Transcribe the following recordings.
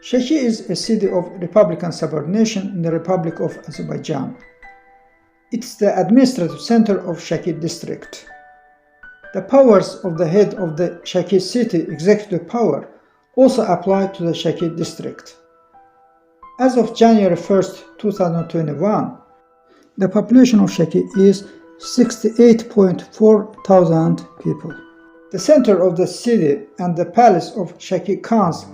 Sheki is a city of republican subordination in the Republic of Azerbaijan. It is the administrative center of Sheki district. The powers of the head of the Sheki City executive power also apply to the Sheki district. As of January 1st, 2021, the population of Sheki is 68.4 thousand people. The center of the city and the palace of Şəki Khans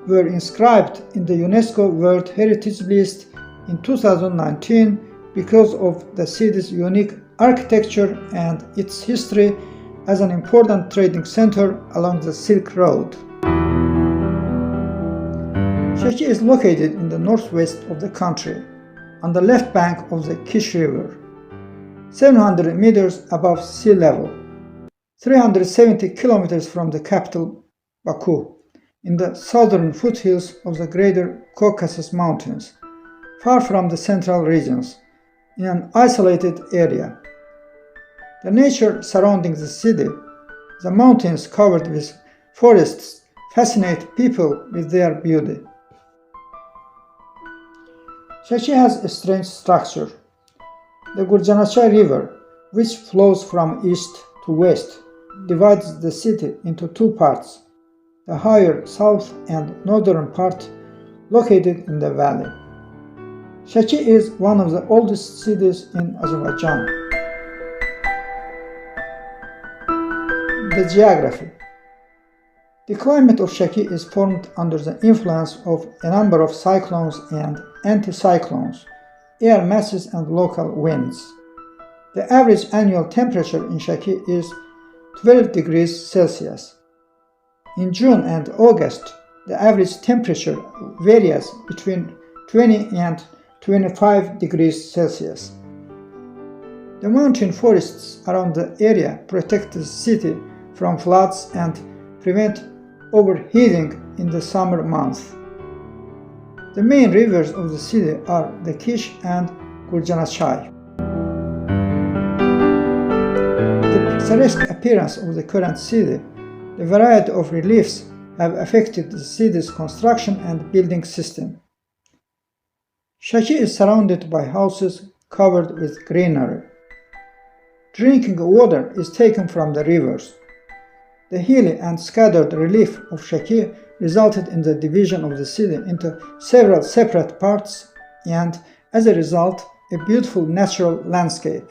were inscribed in the UNESCO World Heritage List in 2019 because of the city's unique architecture and its history as an important trading center along the Silk Road. Sheki is located in the northwest of the country, on the left bank of the Kish River, 700 meters above sea level, 370 kilometers from the capital Baku, in the southern foothills of the Greater Caucasus Mountains, far from the central regions, in an isolated area. The nature surrounding the city, the mountains covered with forests, fascinate people with their beauty. Sheki has a strange structure. The Gurjanachay River, which flows from east to west, divides the city into two parts, the higher south and northern part located in the valley. Sheki is one of the oldest cities in Azerbaijan. The geography. The climate of Sheki is formed under the influence of a number of cyclones and anticyclones, air masses and local winds. The average annual temperature in Sheki is 12 degrees Celsius. In June and August, the average temperature varies between 20 and 25 degrees Celsius. The mountain forests around the area protect the city from floods and prevent overheating in the summer months. The main rivers of the city are the Kish and Gurjanachay. The picturesque appearance of the current city, the variety of reliefs have affected the city's construction and building system. Sheki is surrounded by houses covered with greenery. Drinking water is taken from the rivers. The hilly and scattered relief of Sheki resulted in the division of the city into several separate parts and, as a result, a beautiful natural landscape.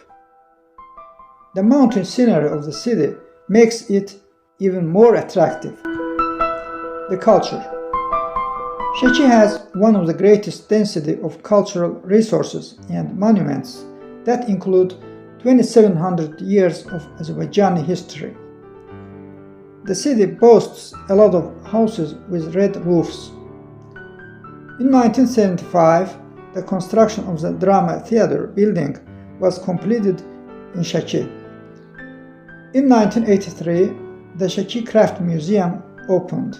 The mountain scenery of the city makes it even more attractive. The culture. Sheki has one of the greatest density of cultural resources and monuments that include 2,700 years of Azerbaijani history. The city boasts a lot of houses with red roofs. In 1975, the construction of the Drama Theatre building was completed in Sheki. In 1983, the Sheki Craft Museum opened.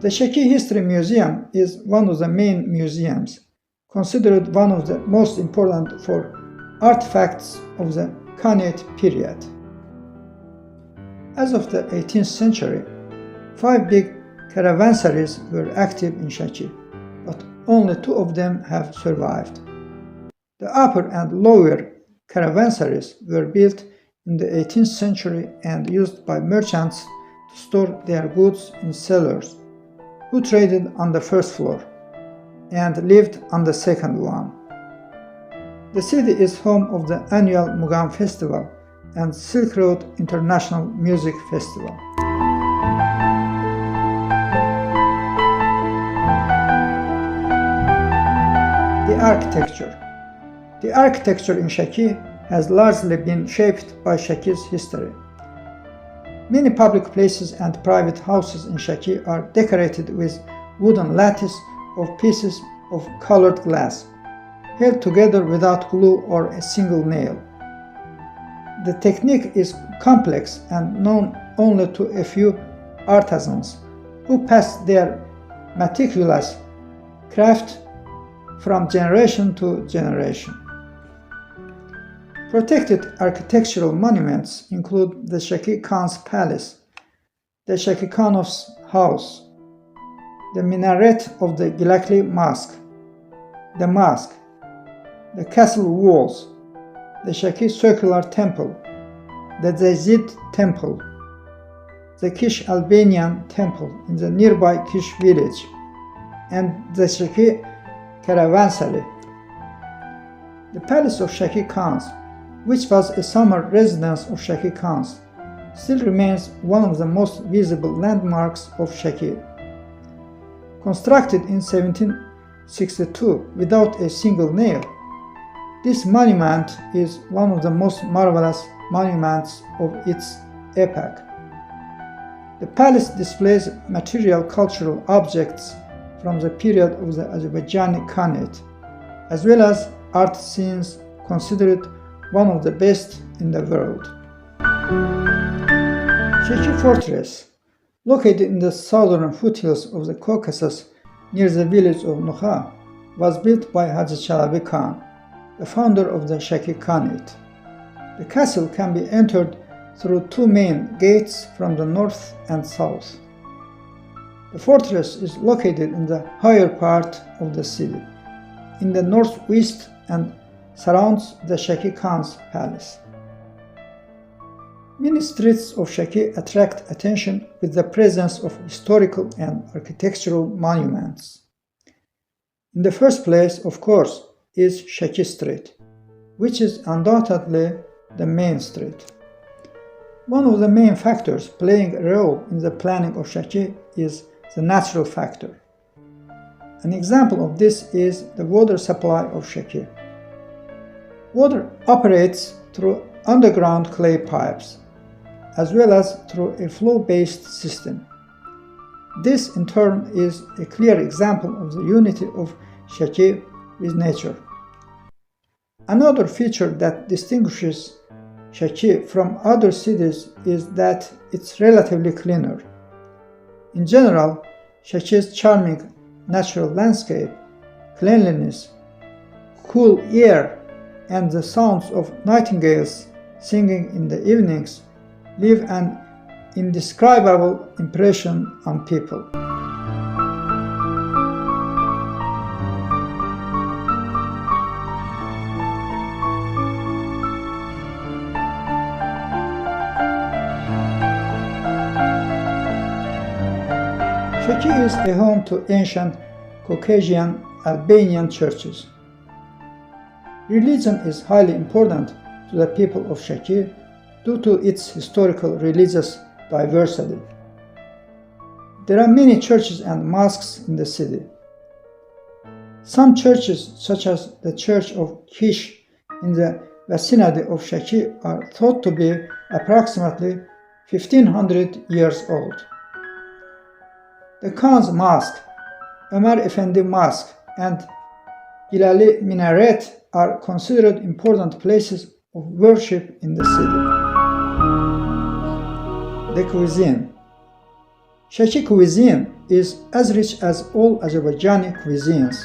The Sheki History Museum is one of the main museums, considered one of the most important for artifacts of the Khanate period. As of the 18th century, 5 big caravansaries were active in Sheki, but only 2 of them have survived. The upper and lower caravansaries were built in the 18th century and used by merchants to store their goods in cellars, who traded on the first floor and lived on the second one. The city is home of the annual Mugham Festival and Silk Road International Music Festival. The architecture. The architecture in Sheki has largely been shaped by Sheki's history. Many public places and private houses in Sheki are decorated with wooden lattice of pieces of colored glass, held together without glue or a single nail. The technique is complex and known only to a few artisans who pass their meticulous craft from generation to generation. Protected architectural monuments include the Şəki Khan's Palace, the Şəki Khanov's House, the minaret of the Gilakli Mosque, the mosque, the castle walls, the Şeki Circular Temple, the Zeyzid Temple, the Kish Albanian Temple in the nearby Kish village, and the Şeki Caravanserai. The Palace of Şeki Khans, which was a summer residence of Şeki Khans, still remains one of the most visible landmarks of Şeki. Constructed in 1762 without a single nail, this monument is one of the most marvelous monuments of its epoch. The palace displays material cultural objects from the period of the Azərbaycan Khanate, as well as art scenes considered one of the best in the world. Jiji Fortress, located in the southern foothills of the Caucasus near the village of Nuha, was built by Hacı Çelebi Khan, the founder of the Şeki Khanate. The castle can be entered through two main gates from the north and south. The fortress is located in the higher part of the city, in the northwest, and surrounds the Şeki Khan's palace. Many streets of Şeki attract attention with the presence of historical and architectural monuments. In the first place, of course, is Şeki Street, which is undoubtedly the main street. One of the main factors playing a role in the planning of Şeki is the natural factor. An example of this is the water supply of Şeki. Water operates through underground clay pipes, as well as through a flow-based system. This, in turn, is a clear example of the unity of Şeki with nature. Another feature that distinguishes Şeki from other cities is that it's relatively cleaner. In general, Şeki's charming natural landscape, cleanliness, cool air, and the sounds of nightingales singing in the evenings leave an indescribable impression on people. Şeki is a home to ancient Caucasian Albanian churches. Religion is highly important to the people of Şeki due to its historical religious diversity. There are many churches and mosques in the city. Some churches, such as the Church of Kish in the vicinity of Şeki, are thought to be approximately 1500 years old. The Khan's Mosque, Ömer Efendi Mosque, and Gilali Minaret are considered important places of worship in the city. The cuisine. Şeki cuisine is as rich as all Azerbaijani cuisines.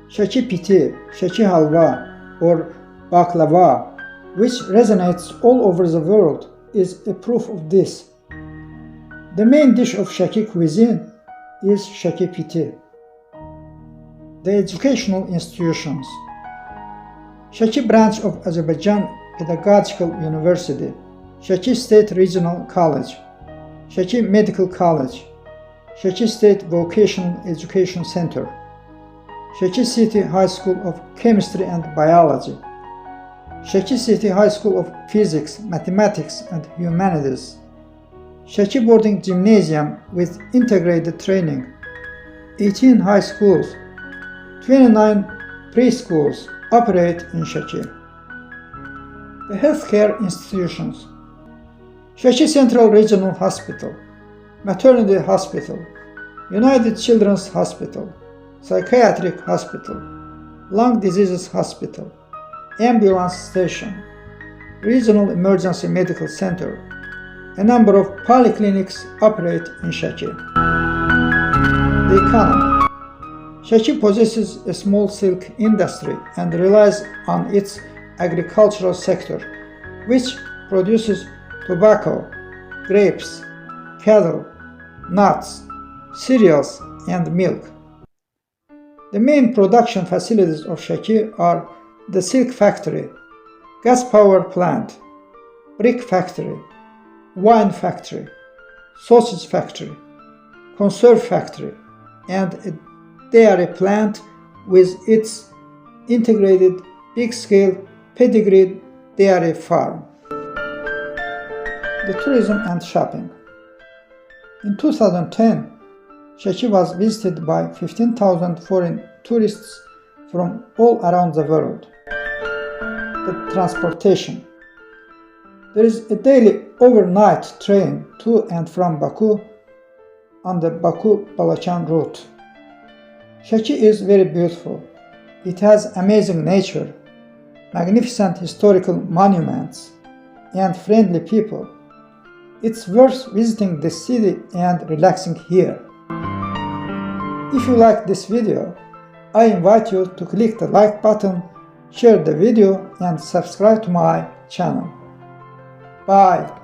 Şeki piti, Şeki halva, or baklava, which resonates all over the world, is a proof of this. The main dish of Şeki cuisine is Şeki piti. The educational institutions. Şeki branch of Azerbaycan Pedagogical University, Şeki State Regional College, Şeki Medical College, Şeki State Vocational Education Center, Şeki City High School of Chemistry and Biology, Şeki City High School of Physics, Mathematics and Humanities, Şeki Boarding Gymnasium with integrated training, 18 high schools, 29 preschools operate in Şeki. The healthcare institutions. Şeki Central Regional Hospital, Maternity Hospital, United Children's Hospital, Psychiatric Hospital, Lung Diseases Hospital, Ambulance Station, Regional Emergency Medical Center. A number of polyclinics operate in Şeki. The economy. Şeki possesses a small silk industry and relies on its agricultural sector, which produces tobacco, grapes, cattle, nuts, cereals, and milk. The main production facilities of Şəki are the silk factory, gas power plant, brick factory, wine factory, sausage factory, conserve factory, and a dairy plant with its integrated big-scale pedigreed dairy farm. The tourism and shopping. In 2010, Şəki was visited by 15,000 foreign tourists from all around the world. The transportation. There is a daily overnight train to and from Baku on the Baku-Balakan route. Şəki is very beautiful. It has amazing nature, magnificent historical monuments, and friendly people. It's worth visiting this city and relaxing here. If you like this video, I invite you to click the like button, share the video, and subscribe to my channel. Bye!